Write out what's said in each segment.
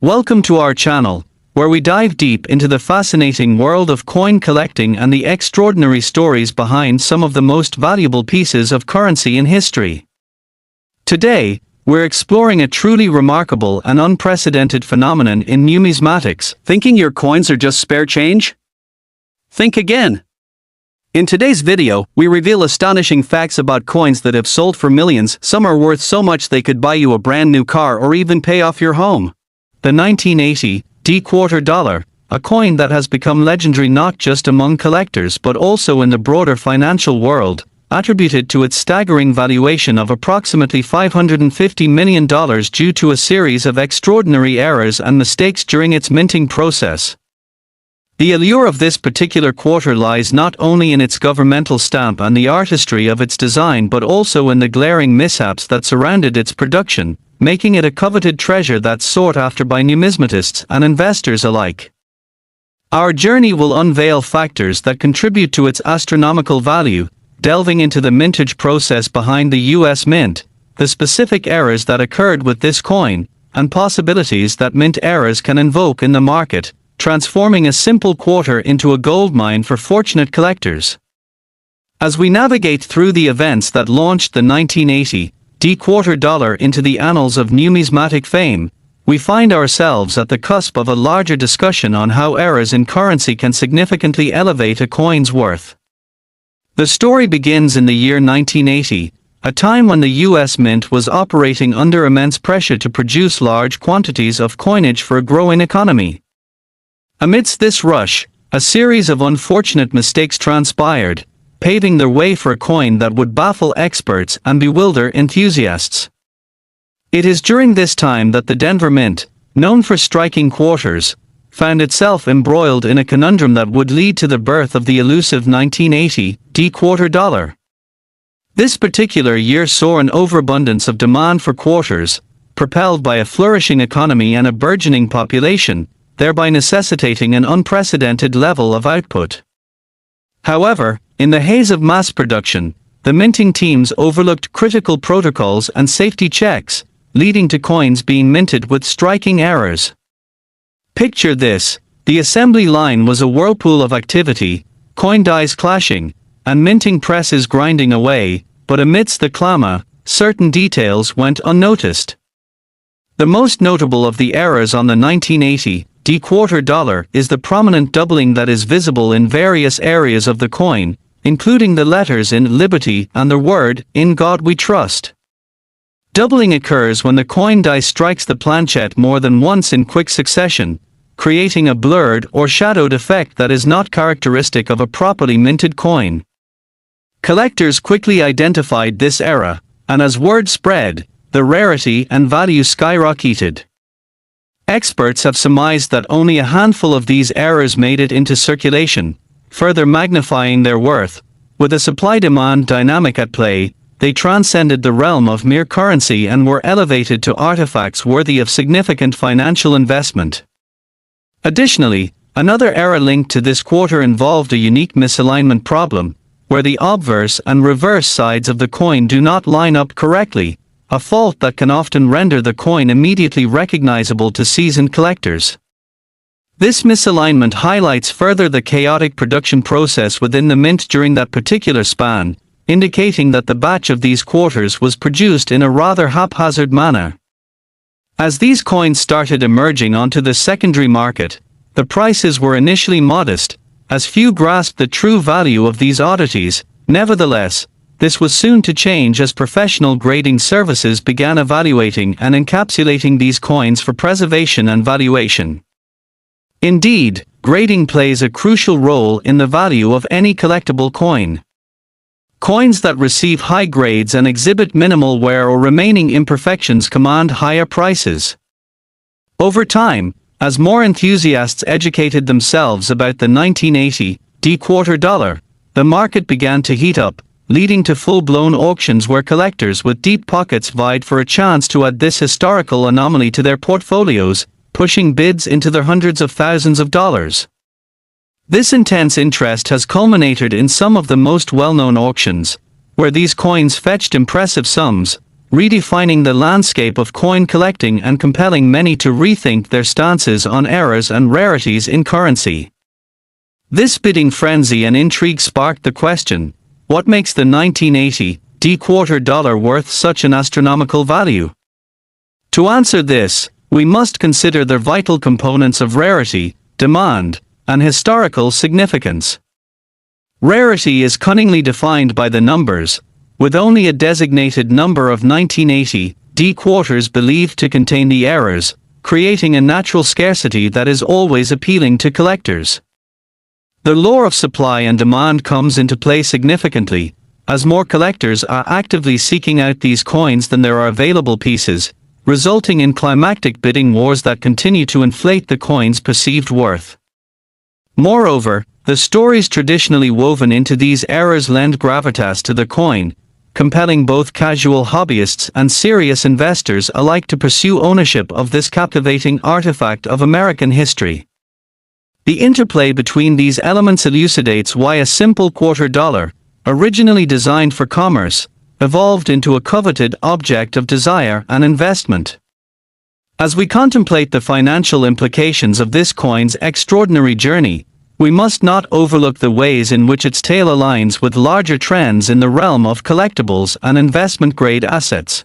Welcome to our channel, where we dive deep into the fascinating world of coin collecting and the extraordinary stories behind some of the most valuable pieces of currency in history. Today, we're exploring a truly remarkable and unprecedented phenomenon in numismatics. Thinking your coins are just spare change? Think again. In today's video, we reveal astonishing facts about coins that have sold for millions. Some are worth so much they could buy you a brand new car or even pay off your home. The 1980 D-quarter dollar, a coin that has become legendary not just among collectors but also in the broader financial world, attributed to its staggering valuation of approximately $550 million due to a series of extraordinary errors and mistakes during its minting process. The allure of this particular quarter lies not only in its governmental stamp and the artistry of its design but also in the glaring mishaps that surrounded its production, making it a coveted treasure that's sought after by numismatists and investors alike. Our journey will unveil factors that contribute to its astronomical value, delving into the mintage process behind the U.S. Mint, the specific errors that occurred with this coin, and possibilities that mint errors can invoke in the market, transforming a simple quarter into a goldmine for fortunate collectors. As we navigate through the events that launched the 1980 D-quarter dollar into the annals of numismatic fame, we find ourselves at the cusp of a larger discussion on how errors in currency can significantly elevate a coin's worth. The story begins in the year 1980, a time when the U.S. Mint was operating under immense pressure to produce large quantities of coinage for a growing economy. Amidst this rush, a series of unfortunate mistakes transpired, paving the way for a coin that would baffle experts and bewilder enthusiasts. It is during this time that the Denver Mint, known for striking quarters, found itself embroiled in a conundrum that would lead to the birth of the elusive 1980 D-quarter dollar. This particular year saw an overabundance of demand for quarters, propelled by a flourishing economy and a burgeoning population, thereby necessitating an unprecedented level of output. However, in the haze of mass production, the minting teams overlooked critical protocols and safety checks, leading to coins being minted with striking errors. Picture this: the assembly line was a whirlpool of activity, coin dies clashing, and minting presses grinding away, but amidst the clamor, certain details went unnoticed. The most notable of the errors on the 1980 D-quarter dollar is the prominent doubling that is visible in various areas of the coin, including the letters "in Liberty" and the word "In God We Trust." Doubling occurs when the coin die strikes the planchette more than once in quick succession, creating a blurred or shadowed effect that is not characteristic of a properly minted coin. Collectors quickly identified this error, and as word spread, the rarity and value skyrocketed. Experts have surmised that only a handful of these errors made it into circulation, further magnifying their worth. With a supply-demand dynamic at play, they transcended the realm of mere currency and were elevated to artifacts worthy of significant financial investment. Additionally, another error linked to this quarter involved a unique misalignment problem, where the obverse and reverse sides of the coin do not line up correctly, a fault that can often render the coin immediately recognizable to seasoned collectors. This misalignment highlights further the chaotic production process within the mint during that particular span, indicating that the batch of these quarters was produced in a rather haphazard manner. As these coins started emerging onto the secondary market, the prices were initially modest, as few grasped the true value of these oddities. Nevertheless, this was soon to change as professional grading services began evaluating and encapsulating these coins for preservation and valuation. Indeed, grading plays a crucial role in the value of any collectible coin. Coins that receive high grades and exhibit minimal wear or remaining imperfections command higher prices. Over time, as more enthusiasts educated themselves about the 1980 D-quarter dollar, the market began to heat up, leading to full-blown auctions where collectors with deep pockets vied for a chance to add this historical anomaly to their portfolios, pushing bids into the hundreds of thousands of dollars. This intense interest has culminated in some of the most well-known auctions, where these coins fetched impressive sums, redefining the landscape of coin collecting and compelling many to rethink their stances on errors and rarities in currency. This bidding frenzy and intrigue sparked the question, what makes the 1980 D-quarter dollar worth such an astronomical value? To answer this, we must consider the vital components of rarity, demand, and historical significance. Rarity is cunningly defined by the numbers, with only a designated number of 1980 D-quarters believed to contain the errors, creating a natural scarcity that is always appealing to collectors. The law of supply and demand comes into play significantly, as more collectors are actively seeking out these coins than there are available pieces, resulting in climactic bidding wars that continue to inflate the coin's perceived worth. Moreover, the stories traditionally woven into these errors lend gravitas to the coin, compelling both casual hobbyists and serious investors alike to pursue ownership of this captivating artifact of American history. The interplay between these elements elucidates why a simple quarter dollar, originally designed for commerce, evolved into a coveted object of desire and investment. As we contemplate the financial implications of this coin's extraordinary journey, we must not overlook the ways in which its tale aligns with larger trends in the realm of collectibles and investment-grade assets.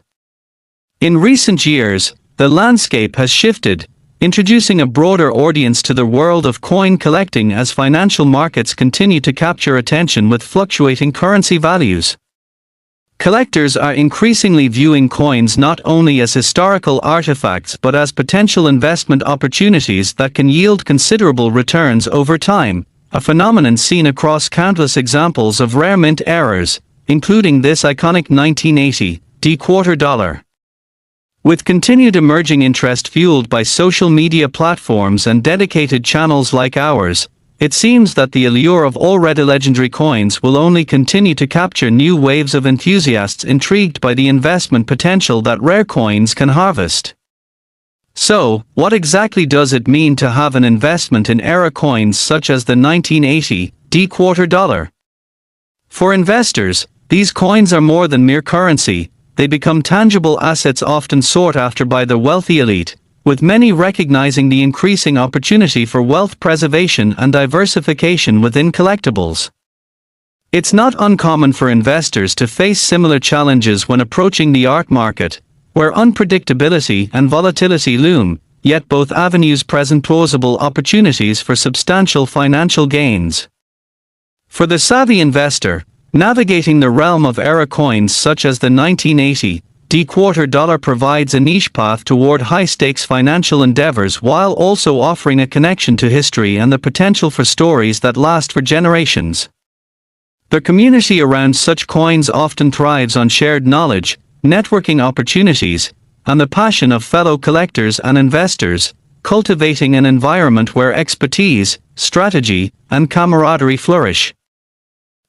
In recent years, the landscape has shifted, introducing a broader audience to the world of coin collecting as financial markets continue to capture attention with fluctuating currency values. Collectors are increasingly viewing coins not only as historical artifacts but as potential investment opportunities that can yield considerable returns over time, a phenomenon seen across countless examples of rare mint errors, including this iconic 1980 D-quarter dollar. With continued emerging interest fueled by social media platforms and dedicated channels like ours, it seems that the allure of already legendary coins will only continue to capture new waves of enthusiasts intrigued by the investment potential that rare coins can harvest. So, what exactly does it mean to have an investment in era coins such as the 1980 D-quarter dollar? For investors, these coins are more than mere currency, they become tangible assets often sought after by the wealthy elite, with many recognizing the increasing opportunity for wealth preservation and diversification within collectibles. It's not uncommon for investors to face similar challenges when approaching the art market, where unpredictability and volatility loom, yet both avenues present plausible opportunities for substantial financial gains. For the savvy investor, navigating the realm of era coins such as the 1980 D-quarter dollar provides a niche path toward high-stakes financial endeavors while also offering a connection to history and the potential for stories that last for generations. The community around such coins often thrives on shared knowledge, networking opportunities, and the passion of fellow collectors and investors, cultivating an environment where expertise, strategy, and camaraderie flourish.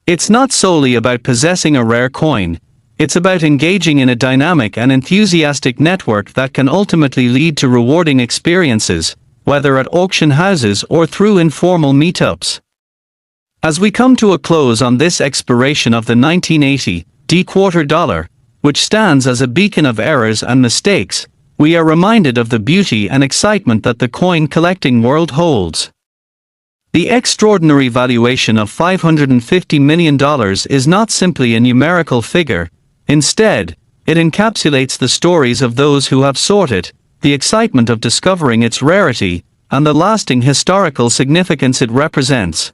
It's not solely about possessing a rare coin. It's about engaging in a dynamic and enthusiastic network that can ultimately lead to rewarding experiences, whether at auction houses or through informal meetups. As we come to a close on this exploration of the 1980 D-quarter dollar, which stands as a beacon of errors and mistakes, we are reminded of the beauty and excitement that the coin collecting world holds. The extraordinary valuation of $550 million is not simply a numerical figure. Instead, it encapsulates the stories of those who have sought it, the excitement of discovering its rarity, and the lasting historical significance it represents.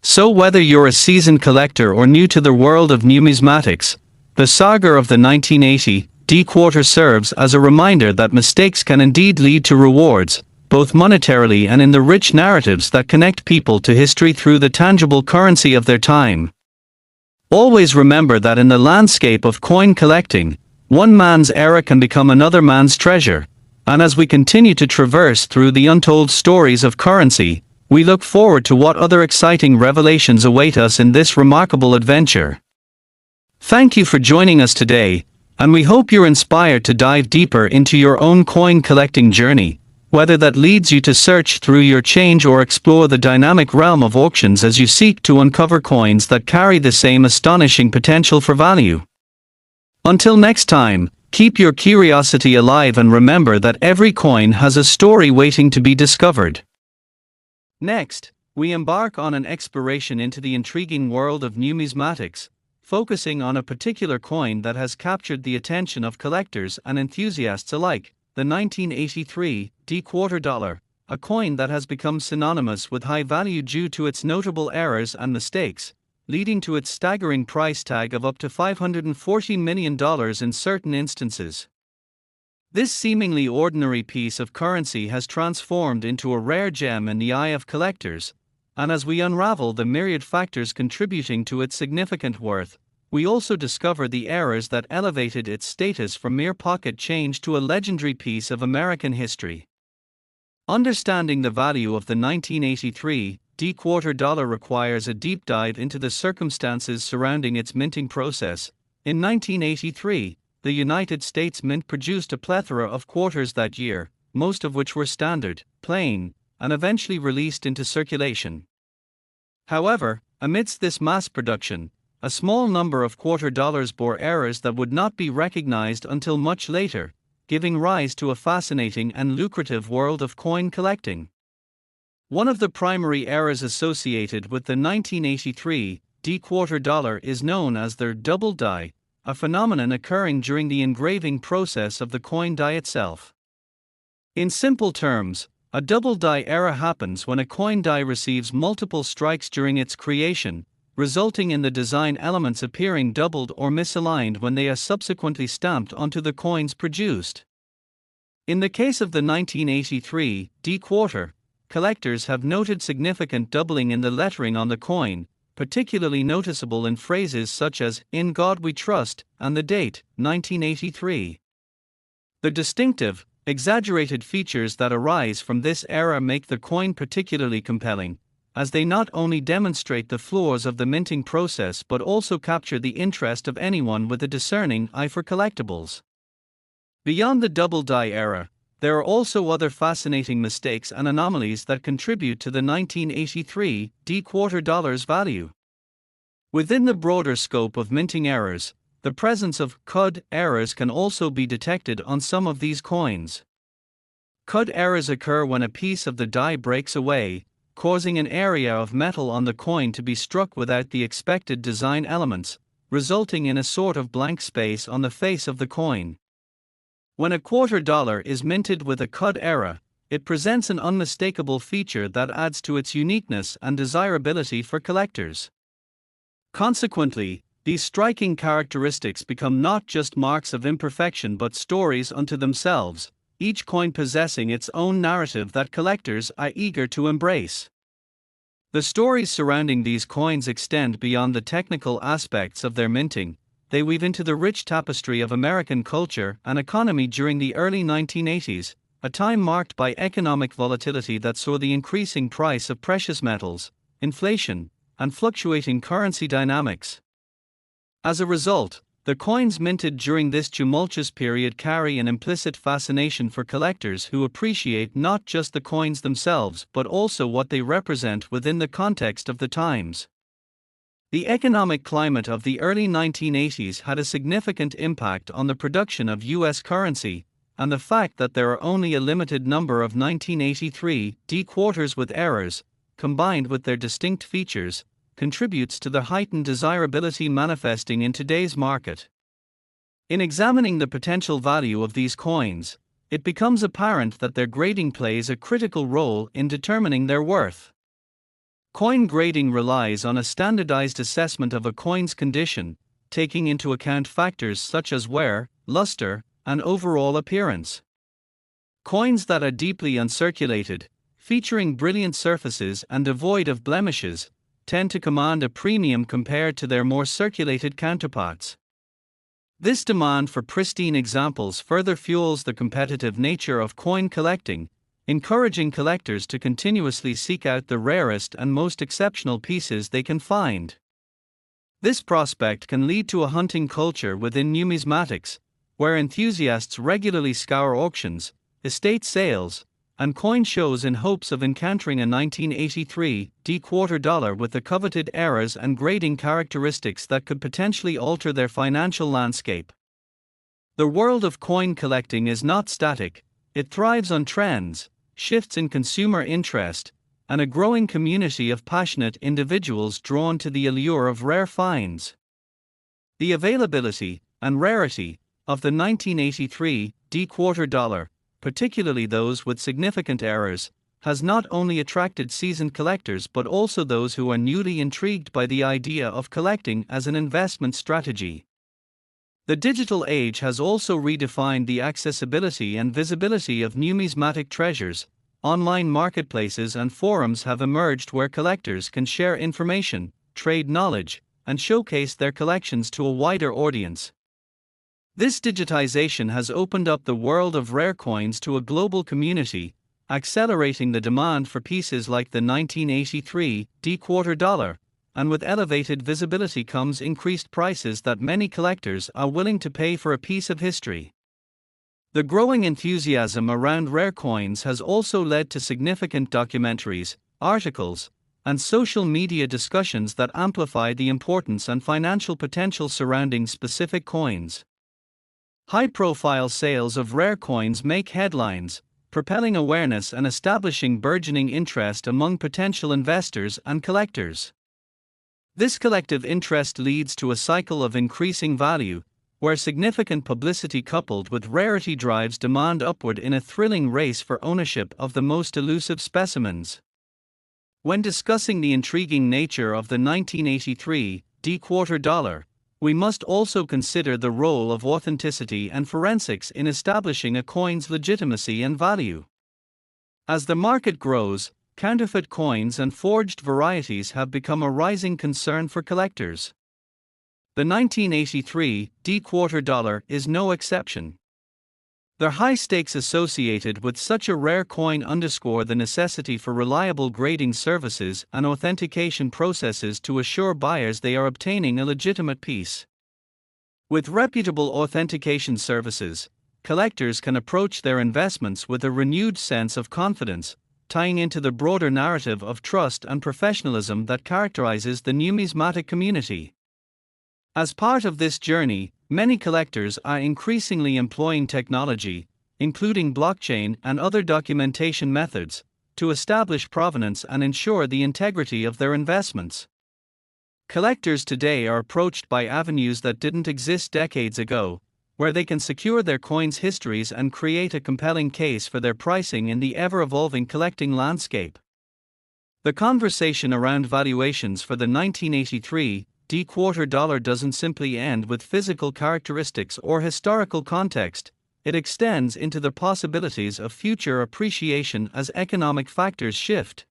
So whether you're a seasoned collector or new to the world of numismatics, the saga of the 1980 D-quarter serves as a reminder that mistakes can indeed lead to rewards, both monetarily and in the rich narratives that connect people to history through the tangible currency of their time. Always remember that in the landscape of coin collecting, one man's era can become another man's treasure, and as we continue to traverse through the untold stories of currency, we look forward to what other exciting revelations await us in this remarkable adventure. Thank you for joining us today, and we hope you're inspired to dive deeper into your own coin collecting journey, whether that leads you to search through your change or explore the dynamic realm of auctions as you seek to uncover coins that carry the same astonishing potential for value. Until next time, keep your curiosity alive and remember that every coin has a story waiting to be discovered. Next, we embark on an exploration into the intriguing world of numismatics, focusing on a particular coin that has captured the attention of collectors and enthusiasts alike, the 1983 D-quarter dollar, a coin that has become synonymous with high value due to its notable errors and mistakes, leading to its staggering price tag of up to $540 million in certain instances. This seemingly ordinary piece of currency has transformed into a rare gem in the eye of collectors, and as we unravel the myriad factors contributing to its significant worth, we also discover the errors that elevated its status from mere pocket change to a legendary piece of American history. Understanding the value of the 1983 D-quarter dollar requires a deep dive into the circumstances surrounding its minting process. In 1983, the United States Mint produced a plethora of quarters that year, most of which were standard, plain, and eventually released into circulation. However, amidst this mass production, a small number of quarter dollars bore errors that would not be recognized until much later, giving rise to a fascinating and lucrative world of coin collecting. One of the primary errors associated with the 1983 D-quarter dollar is known as their double die, a phenomenon occurring during the engraving process of the coin die itself. In simple terms, a double die error happens when a coin die receives multiple strikes during its creation, resulting in the design elements appearing doubled or misaligned when they are subsequently stamped onto the coins produced. In the case of the 1983 D-quarter, collectors have noted significant doubling in the lettering on the coin, particularly noticeable in phrases such as "In God We Trust" and the date, 1983. The distinctive, exaggerated features that arise from this error make the coin particularly compelling, as they not only demonstrate the flaws of the minting process but also capture the interest of anyone with a discerning eye for collectibles. Beyond the double die error, there are also other fascinating mistakes and anomalies that contribute to the 1983 D-quarter dollar's value. Within the broader scope of minting errors, the presence of CUD errors can also be detected on some of these coins. CUD errors occur when a piece of the die breaks away, causing an area of metal on the coin to be struck without the expected design elements, resulting in a sort of blank space on the face of the coin. When a quarter dollar is minted with a CUD error, it presents an unmistakable feature that adds to its uniqueness and desirability for collectors. Consequently, these striking characteristics become not just marks of imperfection but stories unto themselves, each coin possessing its own narrative that collectors are eager to embrace. The stories surrounding these coins extend beyond the technical aspects of their minting. They weave into the rich tapestry of American culture and economy during the early 1980s, a time marked by economic volatility that saw the increasing price of precious metals, inflation, and fluctuating currency dynamics. As a result, the coins minted during this tumultuous period carry an implicit fascination for collectors who appreciate not just the coins themselves but also what they represent within the context of the times. The economic climate of the early 1980s had a significant impact on the production of U.S. currency, and the fact that there are only a limited number of 1983 D-quarters with errors, combined with their distinct features, contributes to the heightened desirability manifesting in today's market. In examining the potential value of these coins, it becomes apparent that their grading plays a critical role in determining their worth. Coin grading relies on a standardized assessment of a coin's condition, taking into account factors such as wear, luster, and overall appearance. Coins that are deeply uncirculated, featuring brilliant surfaces and devoid of blemishes, tend to command a premium compared to their more circulated counterparts. This demand for pristine examples further fuels the competitive nature of coin collecting, encouraging collectors to continuously seek out the rarest and most exceptional pieces they can find. This prospect can lead to a hunting culture within numismatics, where enthusiasts regularly scour auctions, estate sales, and coin shows in hopes of encountering a 1983 D-quarter dollar with the coveted errors and grading characteristics that could potentially alter their financial landscape. The world of coin collecting is not static, it thrives on trends, shifts in consumer interest, and a growing community of passionate individuals drawn to the allure of rare finds. The availability and rarity of the 1983 D-quarter dollar, particularly those with significant errors, has not only attracted seasoned collectors but also those who are newly intrigued by the idea of collecting as an investment strategy. The digital age has also redefined the accessibility and visibility of numismatic treasures. Online marketplaces and forums have emerged where collectors can share information, trade knowledge, and showcase their collections to a wider audience. This digitization has opened up the world of rare coins to a global community, accelerating the demand for pieces like the 1983 D-quarter dollar, and with elevated visibility comes increased prices that many collectors are willing to pay for a piece of history. The growing enthusiasm around rare coins has also led to significant documentaries, articles, and social media discussions that amplify the importance and financial potential surrounding specific coins. High-profile sales of rare coins make headlines, propelling awareness and establishing burgeoning interest among potential investors and collectors. This collective interest leads to a cycle of increasing value, where significant publicity coupled with rarity drives demand upward in a thrilling race for ownership of the most elusive specimens. When discussing the intriguing nature of the 1983 D-quarter dollar, we must also consider the role of authenticity and forensics in establishing a coin's legitimacy and value. As the market grows, counterfeit coins and forged varieties have become a rising concern for collectors. The 1983 D-quarter dollar is no exception. The high stakes associated with such a rare coin underscore the necessity for reliable grading services and authentication processes to assure buyers they are obtaining a legitimate piece. With reputable authentication services, collectors can approach their investments with a renewed sense of confidence, tying into the broader narrative of trust and professionalism that characterizes the numismatic community. As part of this journey, many collectors are increasingly employing technology, including blockchain and other documentation methods, to establish provenance and ensure the integrity of their investments. Collectors today are approached by avenues that didn't exist decades ago, where they can secure their coins' histories and create a compelling case for their pricing in the ever-evolving collecting landscape. The conversation around valuations for the 1983 D-quarter dollar doesn't simply end with physical characteristics or historical context, it extends into the possibilities of future appreciation as economic factors shift.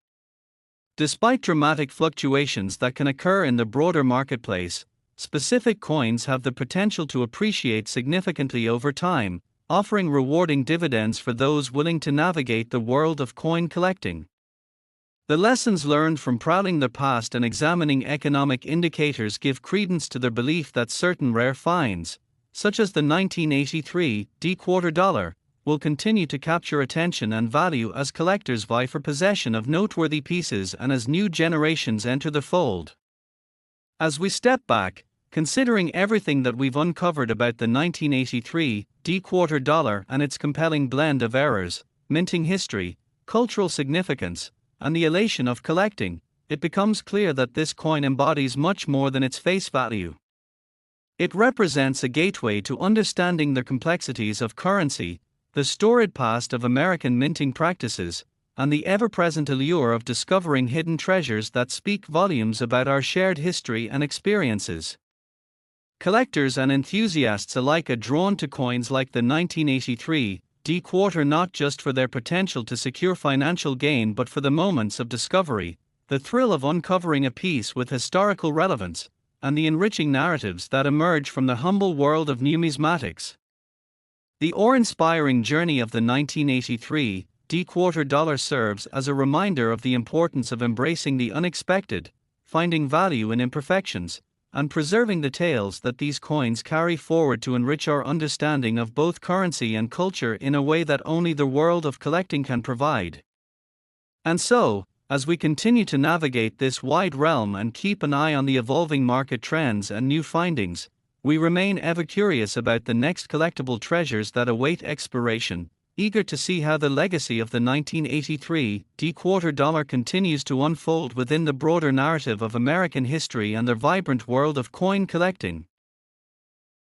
Despite dramatic fluctuations that can occur in the broader marketplace, specific coins have the potential to appreciate significantly over time, offering rewarding dividends for those willing to navigate the world of coin collecting. The lessons learned from prowling the past and examining economic indicators give credence to the belief that certain rare finds, such as the 1983 D-quarter dollar, will continue to capture attention and value as collectors vie for possession of noteworthy pieces and as new generations enter the fold. As we step back, considering everything that we've uncovered about the 1983 D-quarter dollar and its compelling blend of errors, minting history, cultural significance, and the elation of collecting, it becomes clear that this coin embodies much more than its face value. It represents a gateway to understanding the complexities of currency, the storied past of American minting practices, and the ever-present allure of discovering hidden treasures that speak volumes about our shared history and experiences. Collectors and enthusiasts alike are drawn to coins like the 1983 D-quarter not just for their potential to secure financial gain but for the moments of discovery, the thrill of uncovering a piece with historical relevance, and the enriching narratives that emerge from the humble world of numismatics. The awe-inspiring journey of the 1983 D-quarter dollar serves as a reminder of the importance of embracing the unexpected, finding value in imperfections, and preserving the tales that these coins carry forward to enrich our understanding of both currency and culture in a way that only the world of collecting can provide. And so, as we continue to navigate this wide realm and keep an eye on the evolving market trends and new findings, We remain ever curious about the next collectible treasures that await exploration, eager to see how the legacy of the 1983 D-quarter dollar continues to unfold within the broader narrative of American history and the vibrant world of coin collecting.